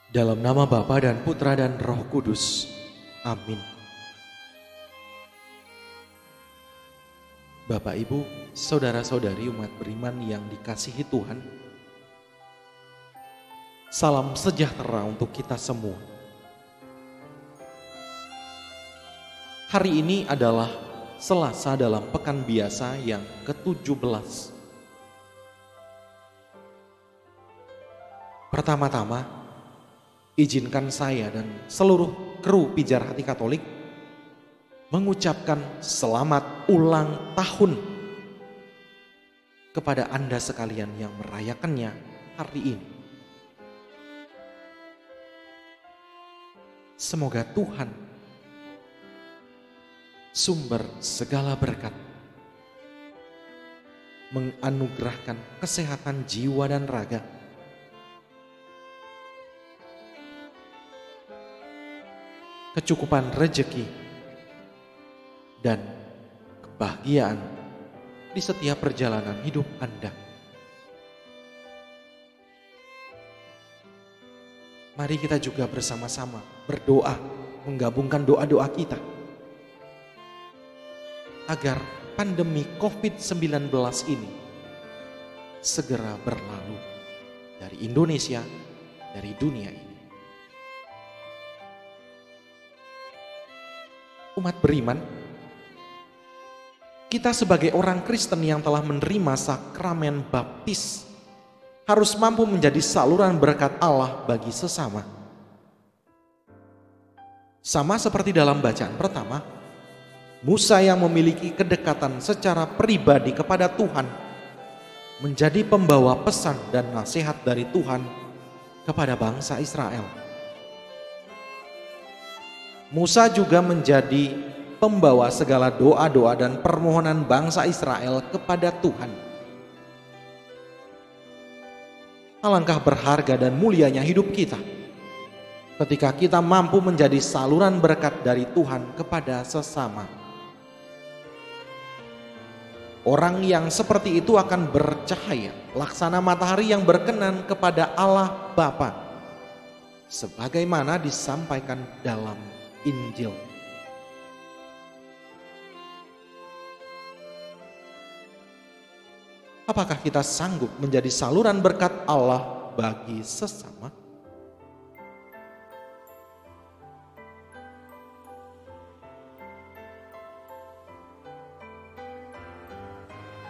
Dalam nama Bapa dan Putra dan Roh Kudus. Amin. Bapak, Ibu, saudara-saudari umat beriman yang dikasihi Tuhan, salam sejahtera untuk kita semua. Hari ini adalah Selasa dalam pekan biasa yang ke-17. Pertama-tama, izinkan saya dan seluruh kru Pijar Hati Katolik mengucapkan selamat ulang tahun kepada Anda sekalian yang merayakannya hari ini. Semoga Tuhan, sumber segala berkat, menganugerahkan kesehatan jiwa dan raga, kecukupan rejeki, dan kebahagiaan di setiap perjalanan hidup Anda. Mari kita juga bersama-sama berdoa, menggabungkan doa-doa kita agar pandemi COVID-19 ini segera berlalu dari Indonesia, dari dunia ini. Umat beriman, kita sebagai orang Kristen yang telah menerima sakramen baptis harus mampu menjadi saluran berkat Allah bagi sesama. Sama seperti dalam bacaan pertama, Musa yang memiliki kedekatan secara pribadi kepada Tuhan menjadi pembawa pesan dan nasihat dari Tuhan kepada bangsa Israel. Musa juga menjadi pembawa segala doa-doa dan permohonan bangsa Israel kepada Tuhan. Alangkah berharga dan mulianya hidup kita ketika kita mampu menjadi saluran berkat dari Tuhan kepada sesama. Orang yang seperti itu akan bercahaya laksana matahari yang berkenan kepada Allah Bapa, sebagaimana disampaikan dalam Injil. Apakah kita sanggup menjadi saluran berkat Allah bagi sesama?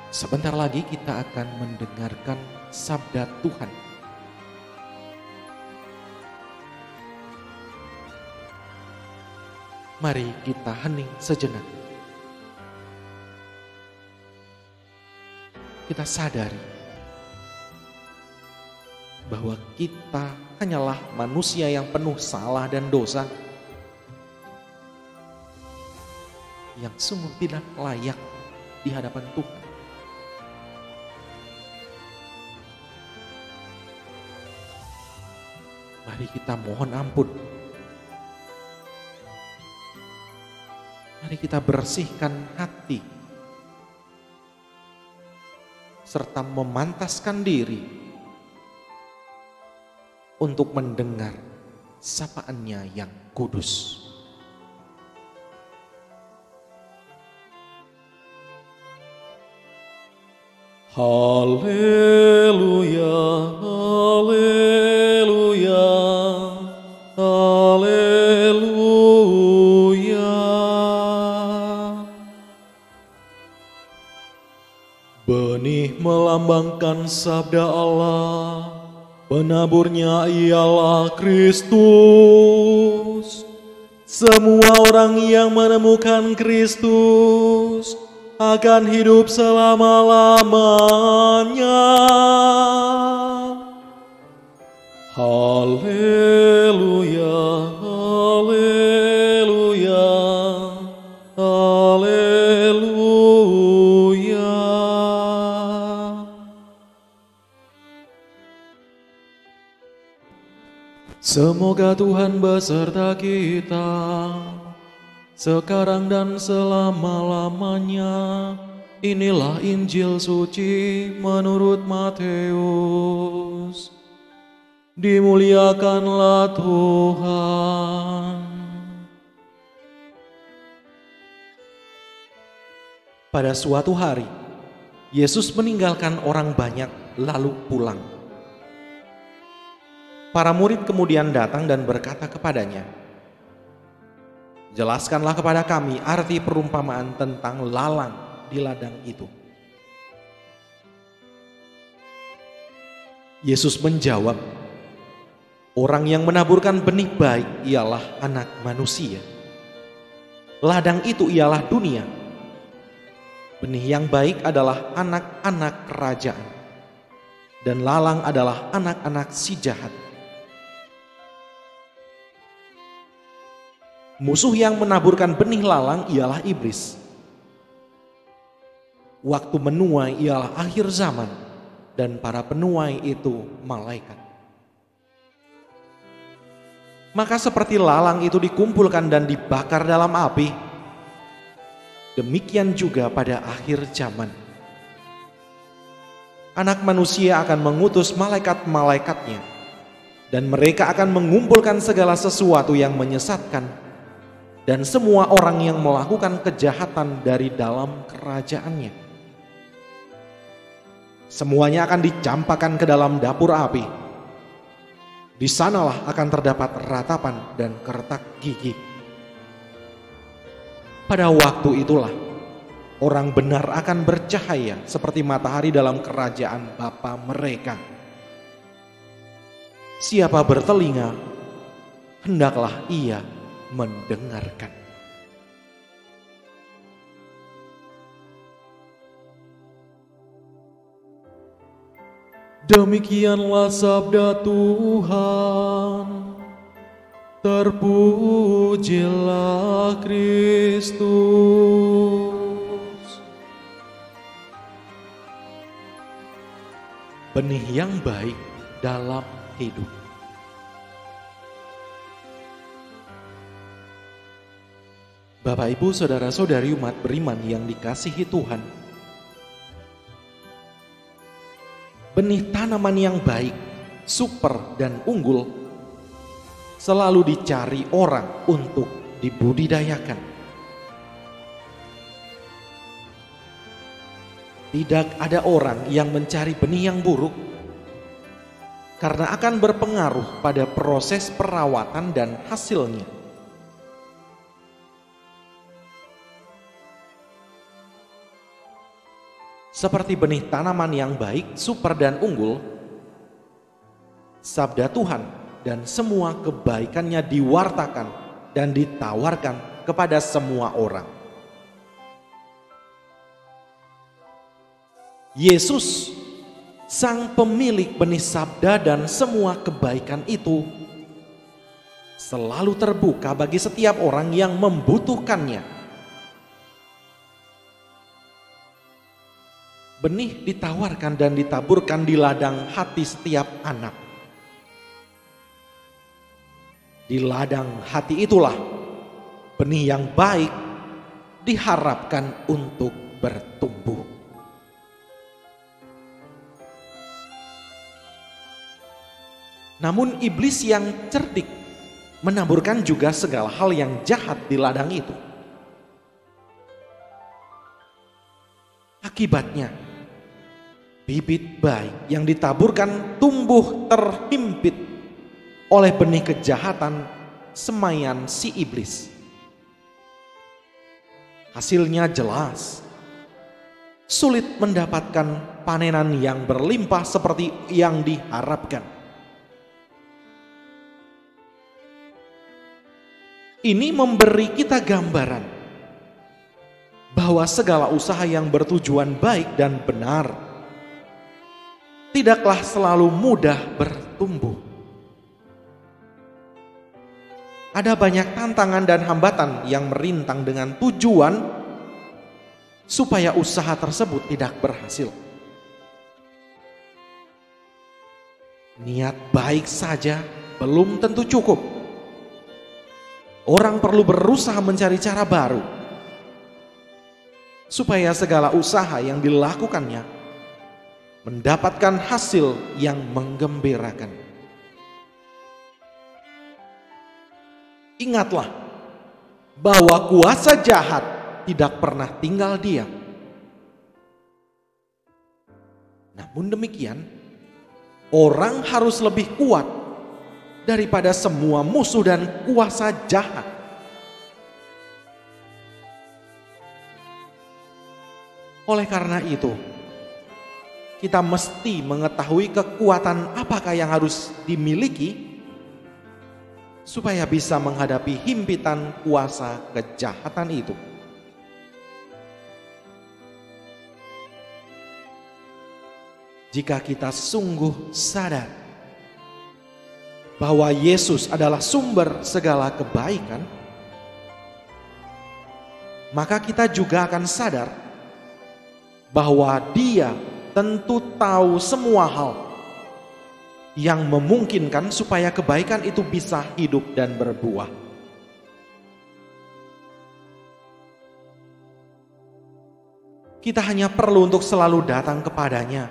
Sebentar lagi kita akan mendengarkan sabda Tuhan. Mari kita hening sejenak. Kita sadari bahwa kita hanyalah manusia yang penuh salah dan dosa, yang sungguh tidak layak di hadapan Tuhan. Mari kita mohon ampun. Mari kita bersihkan hati serta memantaskan diri untuk mendengar sapaannya yang kudus. Haleluya, haleluya, haleluya. Benih melambangkan sabda Allah, penaburnya ialah Kristus. Semua orang yang menemukan Kristus akan hidup selama-lamanya. Haleluya, haleluya, haleluya. Semoga Tuhan beserta kita sekarang dan selama-lamanya. Inilah Injil suci menurut Matius. Dimuliakanlah Tuhan. Pada suatu hari, Yesus meninggalkan orang banyak lalu pulang. Para murid kemudian datang dan berkata kepadanya, "Jelaskanlah kepada kami arti perumpamaan tentang lalang di ladang itu." Yesus menjawab, "Orang yang menaburkan benih baik ialah Anak Manusia. Ladang itu ialah dunia. Benih yang baik adalah anak-anak kerajaan, dan lalang adalah anak-anak si jahat. Musuh yang menaburkan benih lalang ialah iblis. Waktu menuai ialah akhir zaman, dan para penuai itu malaikat. Maka seperti lalang itu dikumpulkan dan dibakar dalam api, demikian juga pada akhir zaman. Anak Manusia akan mengutus malaikat-malaikatnya, dan mereka akan mengumpulkan segala sesuatu yang menyesatkan dan semua orang yang melakukan kejahatan dari dalam kerajaannya. Semuanya akan dicampakkan ke dalam dapur api. Di sanalah akan terdapat ratapan dan kertak gigi. Pada waktu itulah orang benar akan bercahaya seperti matahari dalam kerajaan Bapa mereka. Siapa bertelinga, hendaklah ia mendengarkan." Demikianlah sabda Tuhan. Terpujilah Kristus. Benih yang baik dalam hidup. Bapak, Ibu, saudara-saudari umat beriman yang dikasihi Tuhan, benih tanaman yang baik, super dan unggul selalu dicari orang untuk dibudidayakan. Tidak ada orang yang mencari benih yang buruk, karena akan berpengaruh pada proses perawatan dan hasilnya. Seperti benih tanaman yang baik, super dan unggul, sabda Tuhan dan semua kebaikannya diwartakan dan ditawarkan kepada semua orang. Yesus, sang pemilik benih sabda dan semua kebaikan itu, selalu terbuka bagi setiap orang yang membutuhkannya. Benih ditawarkan dan ditaburkan di ladang hati setiap anak. Di ladang hati itulah benih yang baik diharapkan untuk bertumbuh. Namun iblis yang cerdik menaburkan juga segala hal yang jahat di ladang itu. Akibatnya, bibit baik yang ditaburkan tumbuh terhimpit oleh benih kejahatan semaian si iblis. Hasilnya jelas, sulit mendapatkan panenan yang berlimpah seperti yang diharapkan. Ini memberi kita gambaran bahwa segala usaha yang bertujuan baik dan benar tidaklah selalu mudah bertumbuh. Ada banyak tantangan dan hambatan yang merintang dengan tujuan supaya usaha tersebut tidak berhasil. Niat baik saja belum tentu cukup. Orang perlu berusaha mencari cara baru supaya segala usaha yang dilakukannya mendapatkan hasil yang menggembirakan. Ingatlah bahwa kuasa jahat tidak pernah tinggal diam. Namun demikian, orang harus lebih kuat daripada semua musuh dan kuasa jahat. Oleh karena itu, kita mesti mengetahui kekuatan apakah yang harus dimiliki supaya bisa menghadapi himpitan kuasa kejahatan itu. Jika kita sungguh sadar bahwa Yesus adalah sumber segala kebaikan, maka kita juga akan sadar bahwa Dia tentu tahu semua hal yang memungkinkan supaya kebaikan itu bisa hidup dan berbuah. Kita hanya perlu untuk selalu datang kepadanya,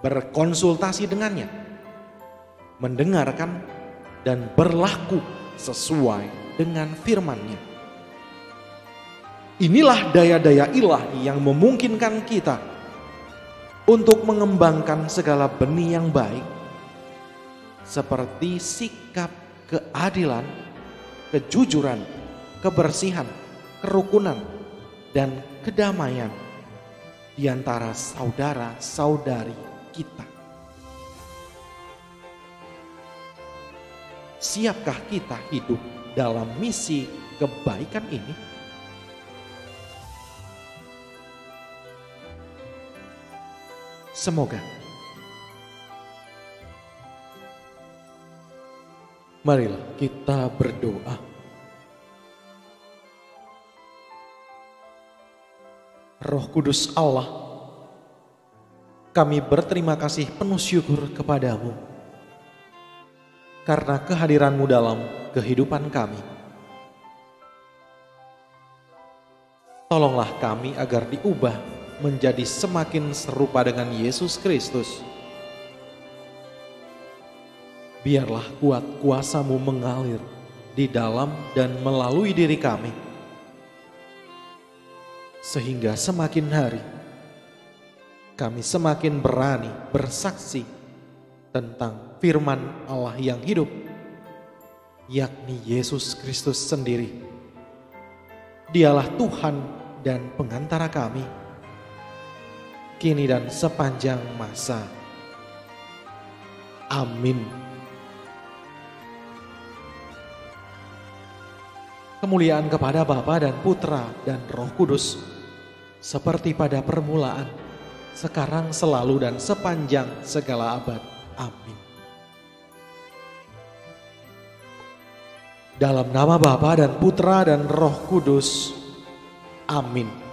berkonsultasi dengannya, mendengarkan dan berlaku sesuai dengan firman-Nya. Inilah daya-daya ilahi yang memungkinkan kita untuk mengembangkan segala benih yang baik, seperti sikap keadilan, kejujuran, kebersihan, kerukunan, dan kedamaian di antara saudara-saudari kita. Siapkah kita hidup dalam misi kebaikan ini? Semoga. Marilah kita berdoa. Roh Kudus Allah, kami berterima kasih penuh syukur kepadamu karena kehadiran-Mu dalam kehidupan kami. Tolonglah kami agar diubah menjadi semakin serupa dengan Yesus Kristus. Biarlah kuat kuasa-Mu mengalir di dalam dan melalui diri kami, sehingga semakin hari kami semakin berani bersaksi tentang firman Allah yang hidup, yakni Yesus Kristus sendiri. Dialah Tuhan dan pengantara kami, kini dan sepanjang masa. Amin. Kemuliaan kepada Bapa dan Putra dan Roh Kudus, seperti pada permulaan, sekarang, selalu, dan sepanjang segala abad. Amin. Dalam nama Bapa dan Putra dan Roh Kudus. Amin.